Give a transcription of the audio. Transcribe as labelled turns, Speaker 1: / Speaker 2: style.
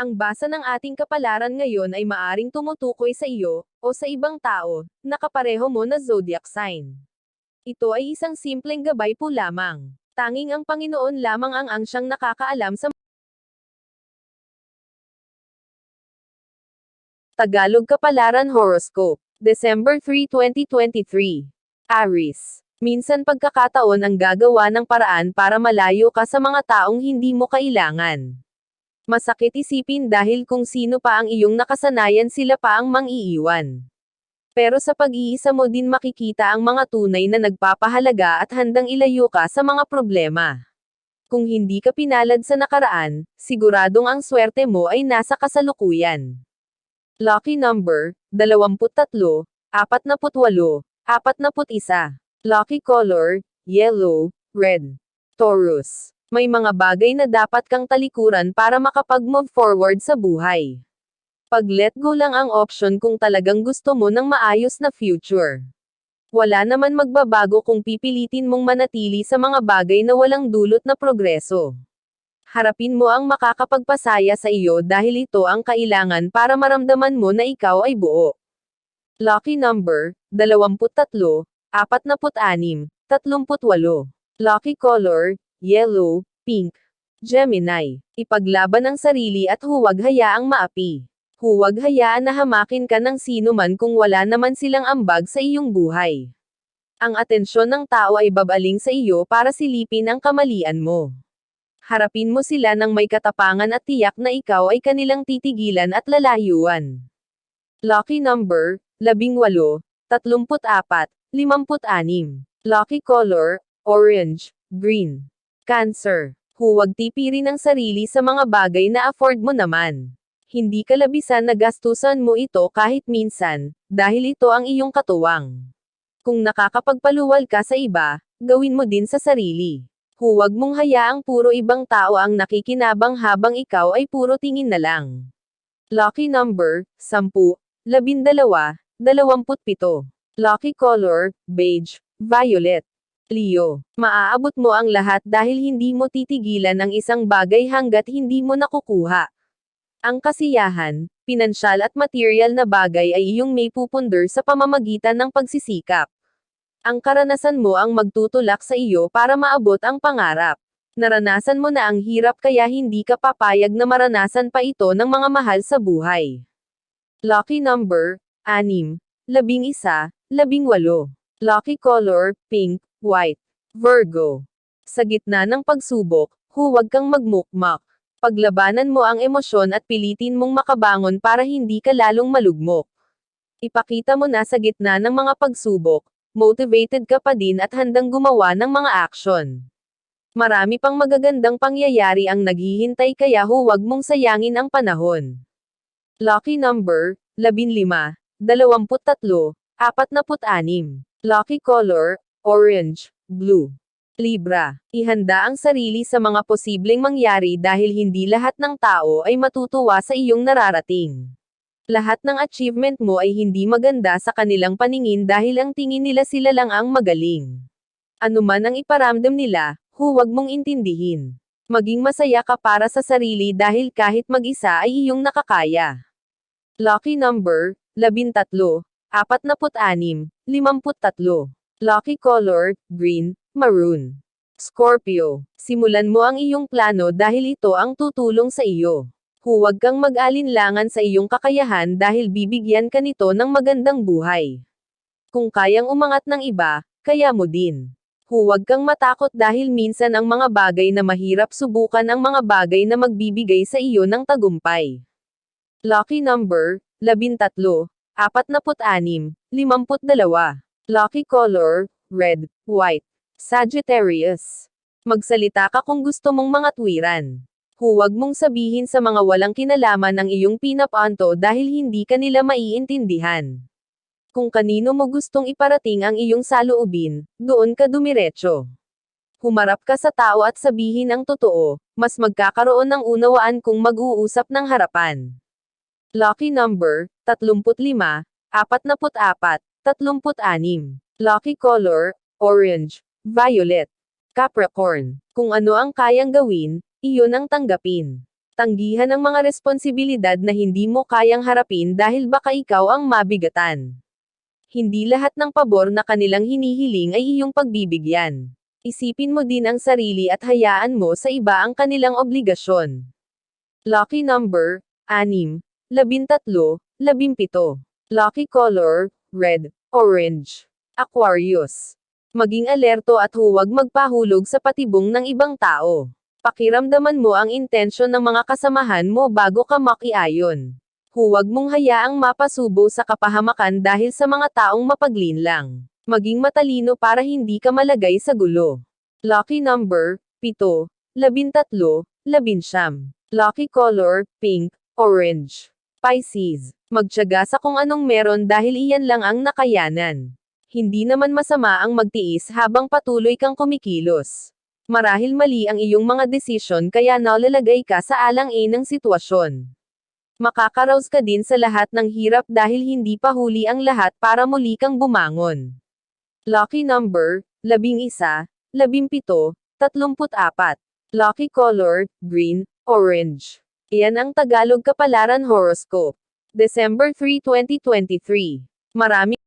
Speaker 1: Ang basa ng ating kapalaran ngayon ay maaring tumutukoy sa iyo, o sa ibang tao, na kapareho mo na zodiac sign. Ito ay isang simpleng gabay po lamang. Tanging ang Panginoon lamang ang siyang nakakaalam sa Tagalog Kapalaran Horoscope, December 3, 2023. Aries. Minsan pagkakataon ang gagawa ng paraan para malayo ka sa mga taong hindi mo kailangan. Masakit isipin dahil kung sino pa ang iyong nakasanayan sila pa ang mang-iiwan. Pero sa pag-iisa mo din makikita ang mga tunay na nagpapahalaga at handang ilayo ka sa mga problema. Kung hindi ka pinalad sa nakaraan, siguradong ang swerte mo ay nasa kasalukuyan. Lucky number, 23, 48, 41. Lucky color, yellow, red. Taurus. May mga bagay na dapat kang talikuran para makapag-move forward sa buhay. Pag-let go lang ang option kung talagang gusto mo ng maayos na future. Wala naman magbabago kung pipilitin mong manatili sa mga bagay na walang dulot na progreso. Harapin mo ang makakapagpasaya sa iyo dahil ito ang kailangan para maramdaman mo na ikaw ay buo. Lucky number, 23, 46, 38. Lucky color, yellow, pink. Gemini. Ipaglaban ang sarili at huwag hayaang maapi. Huwag hayaan na hamakin ka ng sino man kung wala naman silang ambag sa iyong buhay. Ang atensyon ng tao ay babaling sa iyo para silipin ang kamalian mo. Harapin mo sila ng may katapangan at tiyak na ikaw ay kanilang titigilan at lalayuan. Lucky number, 18, 34, 56. Lucky color, orange, green. Cancer. Huwag tipirin ang sarili sa mga bagay na afford mo naman. Hindi kalabisan na gastusan mo ito kahit minsan, dahil ito ang iyong katuwang. Kung nakakapagpaluwal ka sa iba, gawin mo din sa sarili. Huwag mong hayaang puro ibang tao ang nakikinabang habang ikaw ay puro tingin na lang. Lucky number, 10, 12, 27. Lucky color, beige, violet. Leo. Maaabot mo ang lahat dahil hindi mo titigilan ang isang bagay hanggat hindi mo nakukuha. Ang kasiyahan, pinansyal at material na bagay ay iyong may pupundar sa pamamagitan ng pagsisikap. Ang karanasan mo ang magtutulak sa iyo para maabot ang pangarap. Naranasan mo na ang hirap kaya hindi ka papayag na maranasan pa ito ng mga mahal sa buhay. Lucky number, 6, 11, 18. Lucky color, pink, white. Virgo. Sa gitna ng pagsubok, huwag kang magmukmak. Paglabanan mo ang emosyon at pilitin mong makabangon para hindi ka lalong malugmok. Ipakita mo na sa gitna ng mga pagsubok, motivated ka pa din at handang gumawa ng mga aksyon. Marami pang magagandang pangyayari ang naghihintay kaya huwag mong sayangin ang panahon. Lucky number, 15, 23, 46. Lucky color, orange, blue. Libra. Ihanda ang sarili sa mga posibleng mangyari dahil hindi lahat ng tao ay matutuwa sa iyong nararating. Lahat ng achievement mo ay hindi maganda sa kanilang paningin dahil ang tingin nila sila lang ang magaling. Ano man ang iparamdam nila, huwag mong intindihin. Maging masaya ka para sa sarili dahil kahit mag-isa ay iyong nakakaya. Lucky number, 13, 46, 53. Lucky color, green, maroon. Scorpio. Simulan mo ang iyong plano dahil ito ang tutulong sa iyo. Huwag kang mag-alinlangan sa iyong kakayahan dahil bibigyan ka nito ng magandang buhay. Kung kayang umangat ng iba, kaya mo din. Huwag kang matakot dahil minsan ang mga bagay na mahirap subukan ang mga bagay na magbibigay sa iyo ng tagumpay. Lucky number, 13, 46, 52. Lucky color, red, white. Sagittarius. Magsalita ka kung gusto mong mga tuwiran. Huwag mong sabihin sa mga walang kinalaman ang iyong pinapanto dahil hindi ka nila maiintindihan. Kung kanino mo gustong iparating ang iyong saloobin, doon ka dumiretso. Humarap ka sa tao at sabihin ang totoo, mas magkakaroon ng unawaan kung mag-uusap ng harapan. Lucky number, 35, 44, 36. Lucky color, orange, violet. Capricorn. Kung ano ang kayang gawin, iyon ang tanggapin. Tanggihan ang mga responsibilidad na hindi mo kayang harapin dahil baka ikaw ang mabigatan. Hindi lahat ng pabor na kanilang hinihiling ay iyong pagbibigyan. Isipin mo din ang sarili at hayaan mo sa iba ang kanilang obligasyon. Lucky number, 6, 13, 17. Lucky color, red, orange. Aquarius. Maging alerto at huwag magpahulog sa patibong ng ibang tao. Pakiramdaman mo ang intensyon ng mga kasamahan mo bago ka makiayon. Huwag mong hayaang mapasubo sa kapahamakan dahil sa mga taong mapaglinlang. Maging matalino para hindi ka malagay sa gulo. Lucky number, 7, 13, 19. Lucky color, pink, orange. Pisces. Magtiyaga sa kung anong meron dahil iyan lang ang nakayanan. Hindi naman masama ang magtiis habang patuloy kang kumikilos. Marahil mali ang iyong mga desisyon kaya nalalagay ka sa alang-inang sitwasyon. Makakaraos ka din sa lahat ng hirap dahil hindi pa huli ang lahat para muli kang bumangon. Lucky number, 11, 17, 34. Lucky color, green, orange. Iyan ang Tagalog Kapalaran Horoscope. December 3, 2023. Maraming